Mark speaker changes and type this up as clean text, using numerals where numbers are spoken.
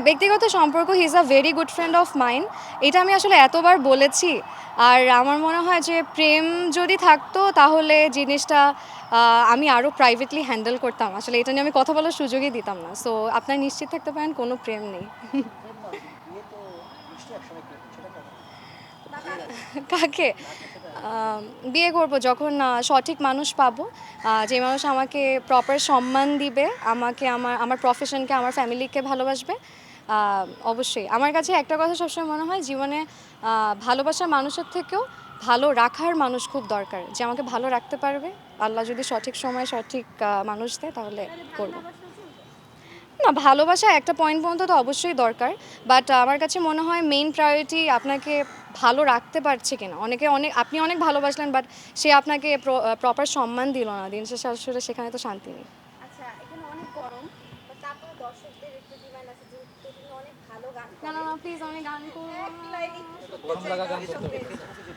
Speaker 1: ব্যক্তিগত সম্পর্ক he is a very good friend of mine. এটা আমি আসলে এতবার বলেছি। আর আমার মনে হয় যে প্রেম যদি থাকতো তাহলে জিনিসটা আমি আরও প্রাইভেটলি হ্যান্ডেল করতাম। আসলে এটা নিয়ে আমি কথা বলার সুযোগই দিতাম না। সো আপনারা নিশ্চিত থাকতে পারেন কোনো প্রেম নেই।
Speaker 2: প্রেম নয়, বিয়ে তো নিশ্চয়ই একসময় করবেন, সেটা কবে? বিয়ের আগে
Speaker 1: কাকে?
Speaker 2: কাকে সেটা?
Speaker 1: বিয়ে করব যখন সঠিক মানুষ পাবো, যে মানুষ আমাকে প্রপার সম্মান দিবে, আমাকে আমার আমার প্রফেশনকে, আমার ফ্যামিলিকে ভালোবাসবে। অবশ্যই আমার কাছে একটা কথা সবসময় মনে হয় জীবনে ভালোবাসার মানুষের থেকেও ভালো রাখার মানুষ খুব দরকার, যে আমাকে ভালো রাখতে পারবে। আল্লাহ যদি সঠিক সময় সঠিক মানুষ দেয় তাহলে করব। না, ভালোবাসা একটা পয়েন্ট পর্যন্ত তো অবশ্যই দরকার, বাট আমার কাছে মনে হয় মেইন প্রায়োরিটি আপনাকে ভালো রাখতে পারছে কিনা। আপনি অনেক ভালোবাসলেন, বাট সে আপনাকে প্রপার সম্মান দিল না, দিন শেষে আসলে সেখানে তো শান্তি নেই।
Speaker 3: আচ্ছা, এখানে অনেক গরম, বাট তারপরে দর্শকদের একটু ডিমান্ড আছে যেহেতু তুমি অনেক ভালো গান
Speaker 1: না না
Speaker 3: করো।
Speaker 1: না, প্লিজ আমি গান করবো
Speaker 3: এক
Speaker 1: না।
Speaker 3: লাইন একটু
Speaker 2: এটা তো
Speaker 3: শুনতে
Speaker 2: গরম
Speaker 3: চাই
Speaker 2: লাগা গান করতে হবে,
Speaker 3: দর্শকদের।
Speaker 2: ফেসবুকে